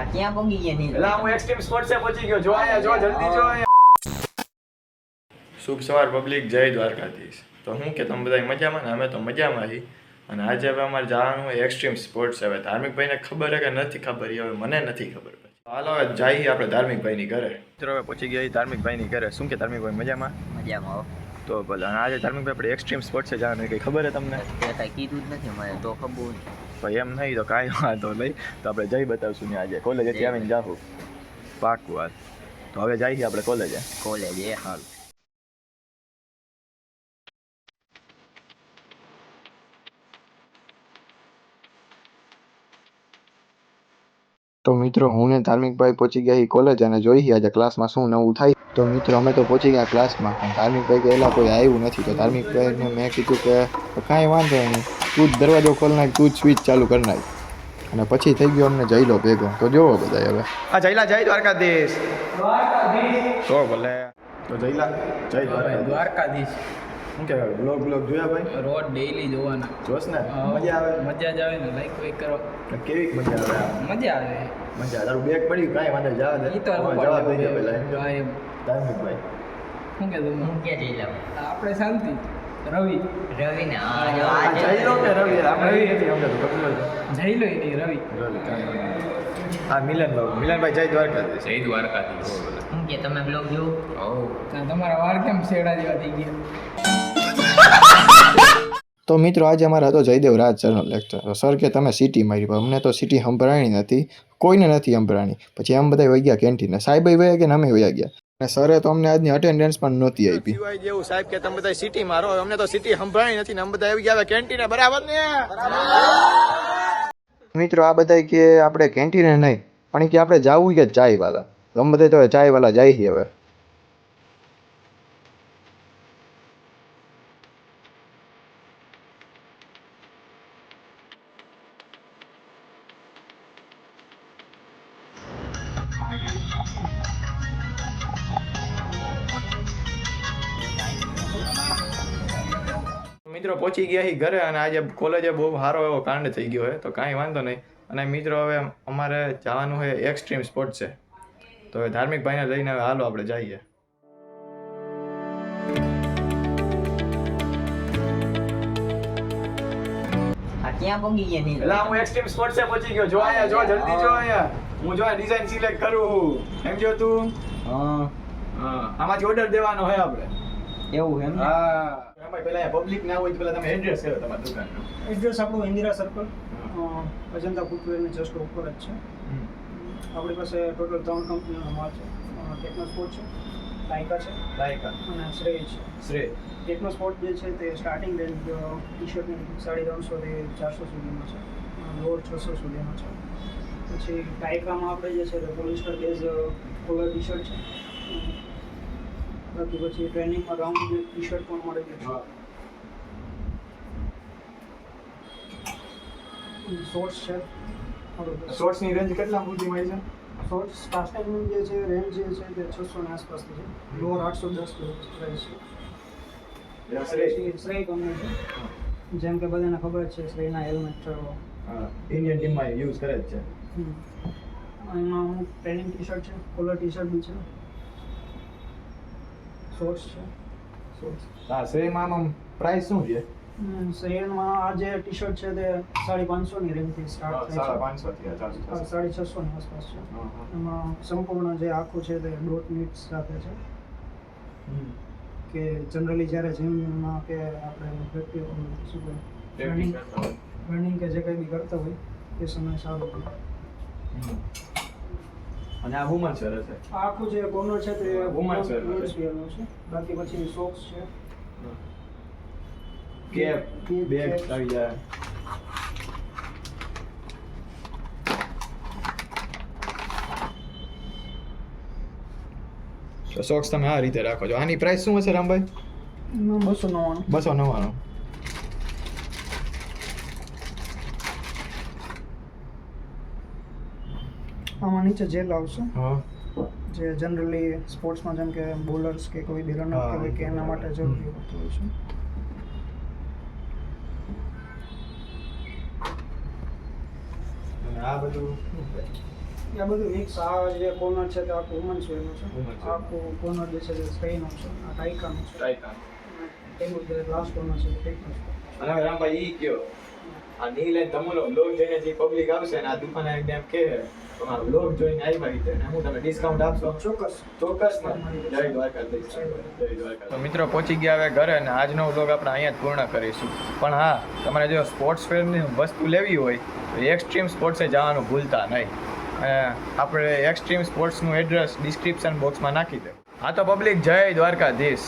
આ ક્યાં પગી ગયા નહીં? એલા હું એક્સ્ટ્રીમ સ્પોર્ટ્સ એ પહોંચી ગયો. જો આયા, જો જલ્દી જો આયા. શુભ સવાર પબ્લિક, જય દ્વારકાધીશ. તો હું કે તમે બધા મજામાં ને? અમે તો મજામાં છીએ. અને આજે હવે અમારે જવાનું હોય એક્સ્ટ્રીમ સ્પોર્ટ્સ. હવે ધાર્મિકભાઈને ખબર હે કે નથી ખબર, એ હવે મને નથી ખબર. હાલો હવે જઈએ આપણે ધાર્મિકભાઈની ઘરે. મિત્રો હવે પહોંચી ગયા ધાર્મિકભાઈની ઘરે. શું કે ધાર્મિકભાઈ મજામાં? મજામાં હો. તો ભલે. અને આજે ધાર્મિકભાઈ આપણે એક્સ્ટ્રીમ સ્પોર્ટ્સે જવાનું કંઈ ખબર હે તમને? તે કાંઈ કીધું જ નથી મને, તો ખબર નહીં. ભાઈ એમ નહીં તો કાંઈ વાંધો નહીં. તો આપણે જઈ બતાવશું ને આજે કોલેજેથી આવીને જાઉં પાકું વાત. તો હવે જઈએ આપણે કોલેજે. કોલેજ એ હાલ. તો મિત્રો હું ને ધાર્મિકભાઈ પહોંચી ગયા કોલેજ અને જોઈએ આજે ક્લાસમાં શું નવું થાય. તો મિત્રો અમે તો પહોંચી ગયા ક્લાસમાં, પણ ધાર્મિકભાઈ પહેલાં કોઈ આવ્યું નથી. તો ધાર્મિકભાઈને મેં કીધું કે કાંઈ વાંધો નહીં, તું જ દરવાજો ખોલ નાખ, તું જ સ્વિચ ચાલુ કરી નાખ. અને પછી થઈ ગયો અમને જઈ લો ભેગો. તો જોવો બધા હવે આ જયલા જય દ્વારકાધીશ. તો ભલે. તો જયલા જય દ્વારકાધીશ. શું કહેવાય, બ્લોગ જોયા ભાઈ? રોડ ડેઈલી જોવાના. જોશ ને? મજા આવે? મજા જ આવે ને, લાઈક કોઈ કરો. કેવી મજા આવે? મજા આવે. મજા. તારું બેગ પડ્યું કાંઈ વાંધો, જવા દે. ઈ તો જવાબ દઈ દે પહેલાં. ધાર્મિકભાઈ શું કહેતું હું ક્યાં જઈ લઉં? આપણે શાંતિ. રવિ રવિ ને હા, જો આ જઈ લો કે રવિ? આપણે નથી સમજાતું. જઈ લો એની રવિ. હા મિલનભાઈ જય દ્વારકાધીશ. જય દ્વારકાધીશ. હું કે તમે બ્લોગ જોવો? તમારા વાળ કેમ શેડા જેવા થઈ ગયા? તો મિત્રો આજે અમારા હતો જયદેવ રાજ સરનો લેક્ચર. સર કે તમે સિટી મારી, પણ અમને તો સિટી સંભળાણી નથી, કોઈને નથી સંભળાણી. પછી આમ બધા વહી ગયા કેન્ટીને, સાહેબ વહી ગયા ને અમે વહી ગયા. અને સરે તો અમને આજની અટેન્ડન્સ પણ નહોતી આપી. જેવું સાહેબ કે તમે બધા સિટી મારો, અમને તો સિટી સંભળાણી નથી ને અમે બધા આવી ગયા કેન્ટીને. બરાબર ને મિત્રો? આ બધા કે આપણે કેન્ટીને નહીં, પણ કે આપણે જવું કે ચાય વાળા. અમે બધા તો ચાય વાળા જાય છે હવે. મિત્રો પહોંચી ગયા છીએ ઘરે અને આજે કોલેજે બહુ સારો એવો કાંડ થઈ ગયો છે, તો કાંઈ વાંધો નહીં. અને મિત્રો હવે અમારે જવાનું છે એક્સ્ટ્રીમ સ્પોર્ટ છે. તો હવે ધાર્મિકભાઈને લઈને હવે હાલો આપણે જઈએ. આ ક્યાં પગી ગયા નહીં? એલા હું એક્સ્ટ્રીમ સ્પોર્ટ છે પહોંચી ગયો. જો આયા, જો જલ્દી જો આયા. હું જો ડિઝાઇન સિલેક્ટ કરું. સમજો તું? હા આમાંથી ઓર્ડર દેવાનો હોય આપણે. એવું એમ ને? હા ભાઈ, પહેલા પબ્લિક ના હોય તો પહેલા તમે એડ્રેસ કહો તમારી દુકાનનું. એડ્રેસ આપણું ઇન્દિરા સર્કલ, અજંતા ફૂટવેરની જસ્ટ ઉપર જ છે. આપણી પાસે ટોટલ 3 કંપનીઓનો માલ છે. ટેકનો સ્પોર્ટ છે, લાયકા છે લાયકા અને શ્રેય છે. શ્રેય. ટેકનો સ્પોર્ટ જે છે તે સ્ટાર્ટિંગ રેન્જ ટી શર્ટની 350 થી 400 સુધીમાં છે, લોઅર 600 સુધીમાં છે. પછી લાયકામાં આપણે જે છે તે polyester base collar T shirt છે. બાકી પછી ટ્રેનિંગમાં રાઉન્ડ ટી શર્ટ પણ મળે છે. શોર્ટ્સ છે. શોર્ટ્સની રેન્જ કેટલા સુધીમાં છે? શોર્ટ્સ સ્ટાર્ટિંગ જે છે રેન્જ જે છે તે 600 ની આસપાસની છે. લોઅર 810 પ્રાઇસ છે. શ્રેય કંપની છે. જેમ કે બધાને ખબર જ છે, શ્રેયના હેલ્મેટ ઇન્ડિયન ટીમમાં યુઝ કરે જ છે. એમાં હું ટ્રેનિંગ ટી શર્ટ છે, કોલર ટી શર્ટ બી છે, શોર્ટ્સ છે. હા, શ્રેયમાં આમ પ્રાઇસ શું છે? શ્રેયમાં આ જે ટી શર્ટ છે તે 550 ની રેન્જથી સ્ટાર્ટ થાય છે. 550 થી 400. 650 ની આસપાસ છે. એમાં સંપૂર્ણ જે આખું છે તે ડોટ નીટ સાથે છે. કે જનરલી જ્યારે જીમમાં કે આપણે રનિંગ કે જે કંઈ બી કરતા હોય એ સમય સારું હોય. અને આ વુમન છે. આ આખું જે કોર્નર છે તે વુમન્સ વેર છે. બાકી પછી સોક્સ છે, કેપ, બેગ આવી જાય. તો સોક્સ તમે આ રીતે રાખો છો. આની પ્રાઇસ શું હશે રામભાઈ? 299. 299. આમાં નીચે જેલ આવશે, હા. જે જનરલી સ્પોર્ટ્સમાં જેમ કે બોલર્સ કે કોઈ બી રનર કે હોય કે એના માટે જરૂરી હોતું હોય છે. અને આ બધું આ બધું મિક્સ. આ જે કોર્નર છે તે આખું વુમન્સ વેરનું છે. Women's wear. આખું કોર્નર જે છે તે સ્પેનનું છે. આ ટાઇકાનું છે. ટાઈકા. તેનું જે લાસ્ટ કોર્નર છે તે ટેકનું છે. અને હવે રામભાઈ ઈ કયો આ ની લઈને તમારો બ્લોગ જોઈને જે પબ્લિક આવશે ને આ દુકાને આવીને એમ કે તમારો બ્લોગ જોઈને આવ્યા રીતે ને હું તમે ડિસ્કાઉન્ટ આપશો? ચોક્કસ. ચોક્કસ ને જય દ્વારકાધીશ. જય દ્વારકા. તો મિત્રો પહોંચી ગયા હવે ઘરે અને આજનો વ્લોગ આપણે અહીંયા જ પૂર્ણ કરીશું. પણ હા, તમારે જો સ્પોર્ટ્સ ફેરની વસ્તુ લેવી હોય તો એક્સ્ટ્રીમ સ્પોર્ટ્સે જવાનું ભૂલતા નહીં. આપણે એક્સ્ટ્રીમ સ્પોર્ટ્સનું એડ્રેસ ડિસ્ક્રિપ્શન બોક્સમાં નાખી દે. હા તો પબ્લિક જય દ્વારકાધીશ.